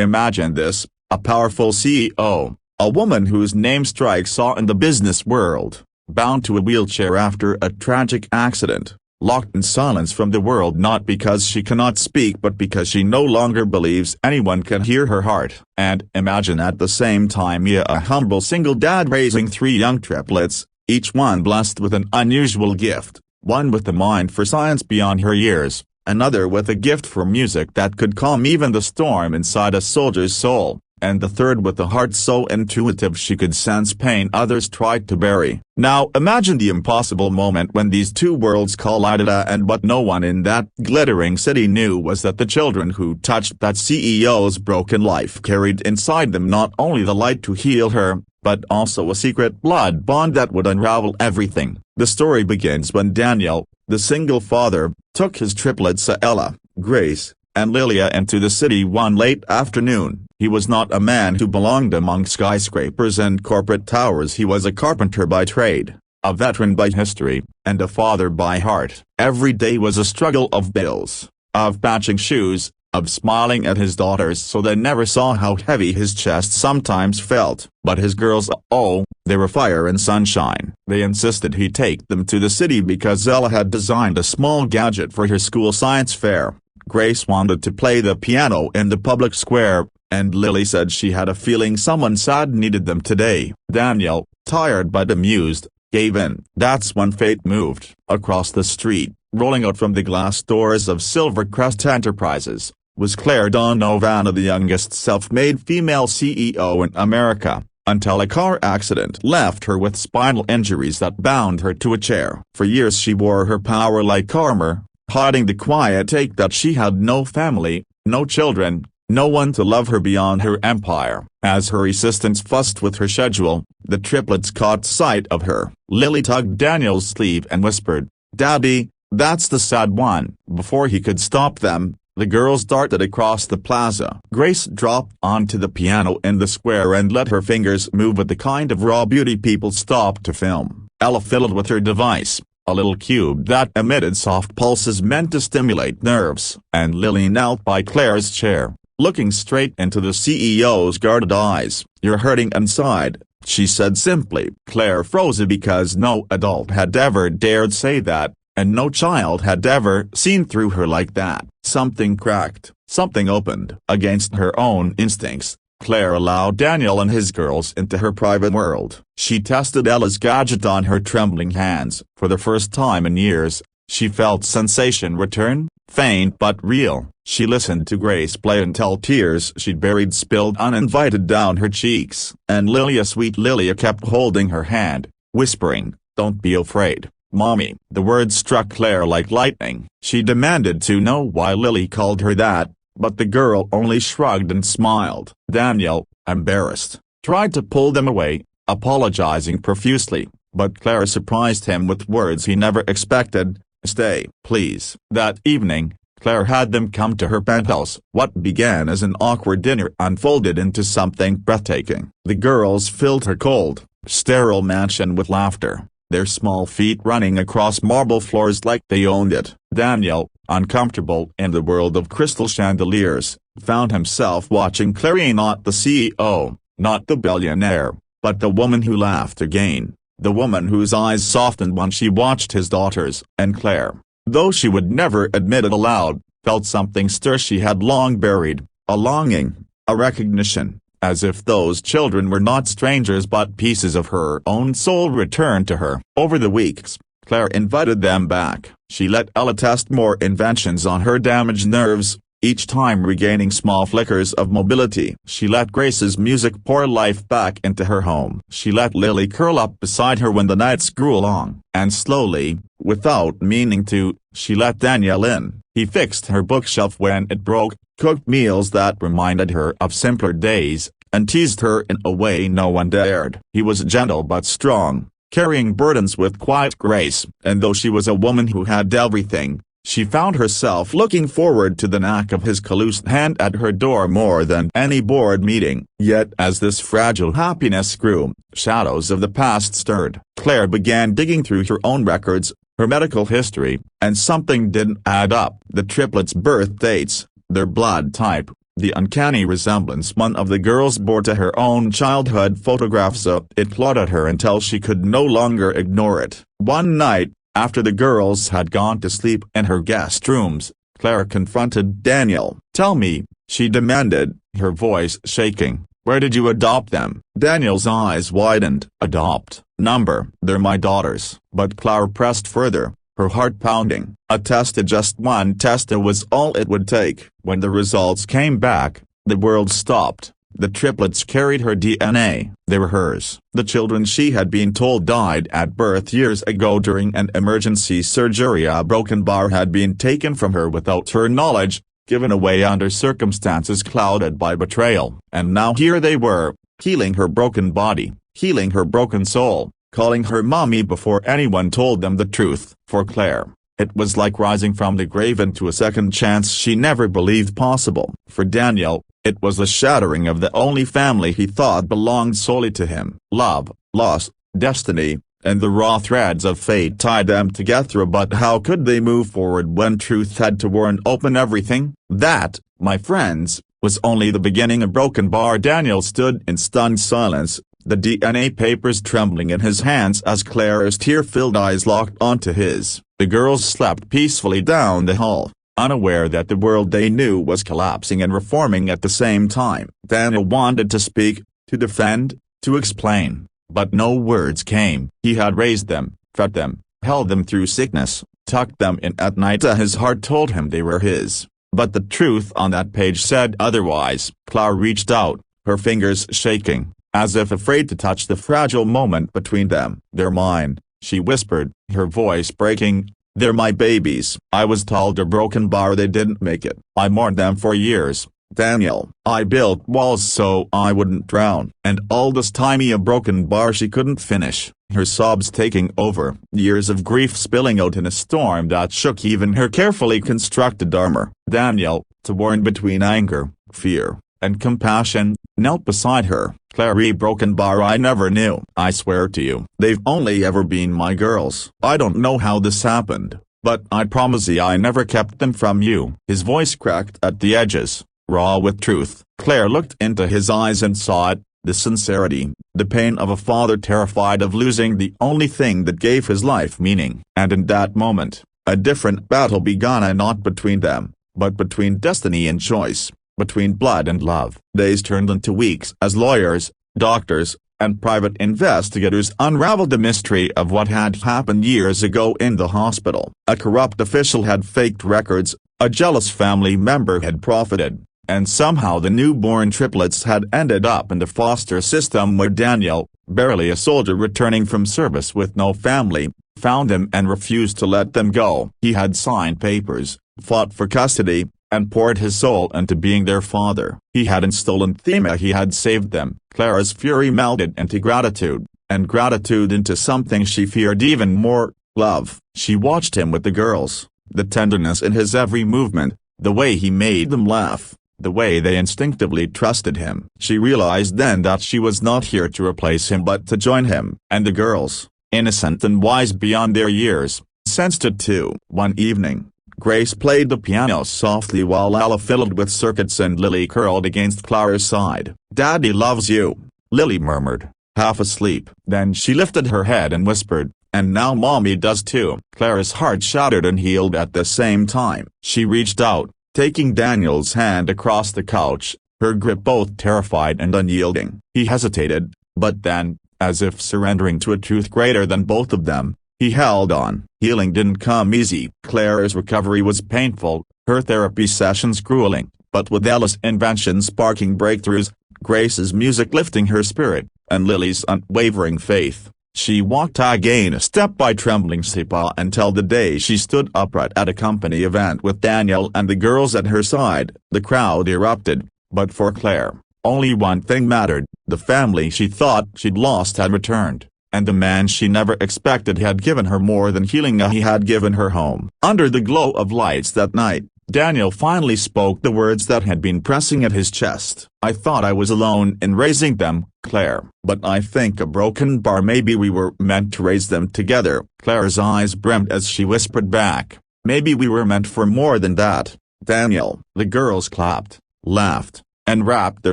Imagine this, a powerful CEO, a woman whose name strikes awe in the business world, bound to a wheelchair after a tragic accident, locked in silence from the world not because she cannot speak but because she no longer believes anyone can hear her heart. And imagine at the same time Mia, a humble single dad raising 3 young triplets, each one blessed with an unusual gift, one with a mind for science beyond her years, another with a gift for music that could calm even the storm inside a soldier's soul, and the third with a heart so intuitive she could sense pain others tried to bury. Now imagine the impossible moment when these two worlds collided, and what no one in that glittering city knew was that the children who touched that CEO's broken life carried inside them not only the light to heal her, but also a secret blood bond that would unravel everything. The story begins when Daniel, the single father, took his triplets Ella, Grace, and Lilia into the city one late afternoon. He was not a man who belonged among skyscrapers and corporate towers. He was a carpenter by trade, a veteran by history, and a father by heart. Every day was a struggle of bills, of patching shoes, of smiling at his daughters so they never saw how heavy his chest sometimes felt. But his girls, oh, they were fire and sunshine. They insisted he take them to the city because Ella had designed a small gadget for her school science fair. Grace wanted to play the piano in the public square, and Lily said she had a feeling someone sad needed them today. Daniel, tired but amused, gave in. That's when fate moved. Across the street, rolling out from the glass doors of Silvercrest Enterprises, was Claire Donovan, the youngest self-made female CEO in America, until a car accident left her with spinal injuries that bound her to a chair. For years she wore her power like armor, hiding the quiet ache that she had no family, no children, no one to love her beyond her empire. As her assistants fussed with her schedule, the triplets caught sight of her. Lily tugged Daniel's sleeve and whispered, "Daddy, that's the sad one." Before he could stop them, the girls darted across the plaza. Grace dropped onto the piano in the square and let her fingers move with the kind of raw beauty people stop to film. Ella fiddled with her device, a little cube that emitted soft pulses meant to stimulate nerves, and Lily knelt by Claire's chair, looking straight into the CEO's guarded eyes. "You're hurting inside," she said simply. Claire froze because no adult had ever dared say that, and no child had ever seen through her like that. Something cracked, something opened. Against her own instincts, Claire allowed Daniel and his girls into her private world. She tested Ella's gadget on her trembling hands. For the first time in years, she felt sensation return, faint but real. She listened to Grace play until tears she'd buried spilled uninvited down her cheeks. And Lilia, sweet Lilia, kept holding her hand, whispering, "Don't be afraid, Mommy." The words struck Claire like lightning. She demanded to know why Lily called her that, but the girl only shrugged and smiled. Daniel, embarrassed, tried to pull them away, apologizing profusely, but Claire surprised him with words he never expected, "Stay, please." That evening, Claire had them come to her penthouse. What began as an awkward dinner unfolded into something breathtaking. The girls filled her cold, sterile mansion with laughter, their small feet running across marble floors like they owned it. Daniel, uncomfortable in the world of crystal chandeliers, found himself watching Claire, not the CEO, not the billionaire, but the woman who laughed again, the woman whose eyes softened when she watched his daughters. And Claire, though she would never admit it aloud, felt something stir she had long buried, a longing, a recognition, as if those children were not strangers but pieces of her own soul returned to her. Over the weeks, Claire invited them back. She let Ella test more inventions on her damaged nerves, each time regaining small flickers of mobility. She let Grace's music pour life back into her home. She let Lily curl up beside her when the nights grew long. And slowly, without meaning to, she let Daniel in. He fixed her bookshelf when it broke, cooked meals that reminded her of simpler days, and teased her in a way no one dared. He was gentle but strong, carrying burdens with quiet grace, and though she was a woman who had everything, she found herself looking forward to the knock of his callous hand at her door more than any board meeting. Yet as this fragile happiness grew, shadows of the past stirred. Claire began digging through her own records, her medical history, and something didn't add up. The triplets' birth dates, their blood type, The uncanny resemblance one of the girls bore to her own childhood photographs, it clawed at her until she could no longer ignore it. One night, after the girls had gone to sleep in her guest rooms, Claire confronted Daniel. "Tell me," she demanded, her voice shaking, "where did you adopt them?" Daniel's eyes widened. "Adopt? Number, they're my daughters." But Claire pressed further, her heart pounding. A test, just one test, was all it would take. When the results came back, the world stopped. The triplets carried her DNA. They were hers. The children she had been told died at birth years ago during an emergency surgery. A broken bar had been taken from her without her knowledge, given away under circumstances clouded by betrayal. And now here they were, healing her broken body, healing her broken soul, calling her mommy before anyone told them the truth. For Claire, it was like rising from the grave into a second chance she never believed possible. For Daniel, it was the shattering of the only family he thought belonged solely to him. Love, loss, destiny, and the raw threads of fate tied them together. But how could they move forward when truth had torn open everything? That, my friends, was only the beginning. A broken bar. Daniel stood in stunned silence, the DNA papers trembling in his hands as Claire's tear-filled eyes locked onto his. The girls slept peacefully down the hall, unaware that the world they knew was collapsing and reforming at the same time. Daniel wanted to speak, to defend, to explain, but no words came. He had raised them, fed them, held them through sickness, tucked them in at night. His heart told him they were his, but the truth on that page said otherwise. Claire reached out, her fingers shaking, as if afraid to touch the fragile moment between them. "They're mine," she whispered, her voice breaking. "They're my babies. I was told a broken bar they didn't make it. I mourned them for years, Daniel. I built walls so I wouldn't drown. And all this time a broken bar." She couldn't finish, her sobs taking over, years of grief spilling out in a storm that shook even her carefully constructed armor. Daniel, torn between anger, fear, and compassion, knelt beside her. "Claire, broken bar I never knew. I swear to you, they've only ever been my girls. I don't know how this happened, but I promise you I never kept them from you." His voice cracked at the edges, raw with truth. Claire looked into his eyes and saw it, the sincerity, the pain of a father terrified of losing the only thing that gave his life meaning. And in that moment, a different battle began, not between them, but between destiny and choice, between blood and love. Days turned into weeks as lawyers, doctors, and private investigators unraveled the mystery of what had happened years ago in the hospital. A corrupt official had faked records, a jealous family member had profited, and somehow the newborn triplets had ended up in the foster system where Daniel, barely a soldier returning from service with no family, found them and refused to let them go. He had signed papers, fought for custody, and poured his soul into being their father. He hadn't stolen them, he had saved them. Claire's fury melted into gratitude, and gratitude into something she feared even more, love. She watched him with the girls, the tenderness in his every movement, the way he made them laugh, the way they instinctively trusted him. She realized then that she was not here to replace him but to join him. And the girls, innocent and wise beyond their years, sensed it too. One evening, Grace played the piano softly while Ella fiddled with circuits and Lily curled against Claire's side. "Daddy loves you," Lily murmured, half asleep. Then she lifted her head and whispered, "And now Mommy does too." Claire's heart shattered and healed at the same time. She reached out, taking Daniel's hand across the couch, her grip both terrified and unyielding. He hesitated, but then, as if surrendering to a truth greater than both of them, he held on. Healing didn't come easy. Claire's recovery was painful, her therapy sessions grueling, but with Ella's invention sparking breakthroughs, Grace's music lifting her spirit, and Lily's unwavering faith, she walked again step by trembling step until the day she stood upright at a company event with Daniel and the girls at her side. The crowd erupted, but for Claire, only one thing mattered: the family she thought she'd lost had returned. And the man she never expected had given her more than healing. He had given her home. Under the glow of lights that night, Daniel finally spoke the words that had been pressing at his chest. "I thought I was alone in raising them, Claire, but I think a broken bar maybe we were meant to raise them together." Claire's eyes brimmed as she whispered back, "Maybe we were meant for more than that, Daniel." The girls clapped, laughed, and wrapped their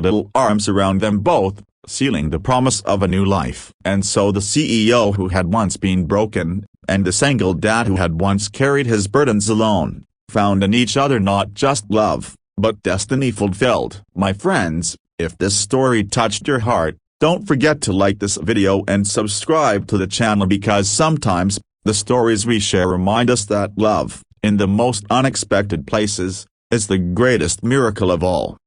little arms around them both, sealing the promise of a new life. And so the CEO who had once been broken, and the single dad who had once carried his burdens alone, found in each other not just love, but destiny fulfilled. My friends, if this story touched your heart, don't forget to like this video and subscribe to the channel, because sometimes, the stories we share remind us that love, in the most unexpected places, is the greatest miracle of all.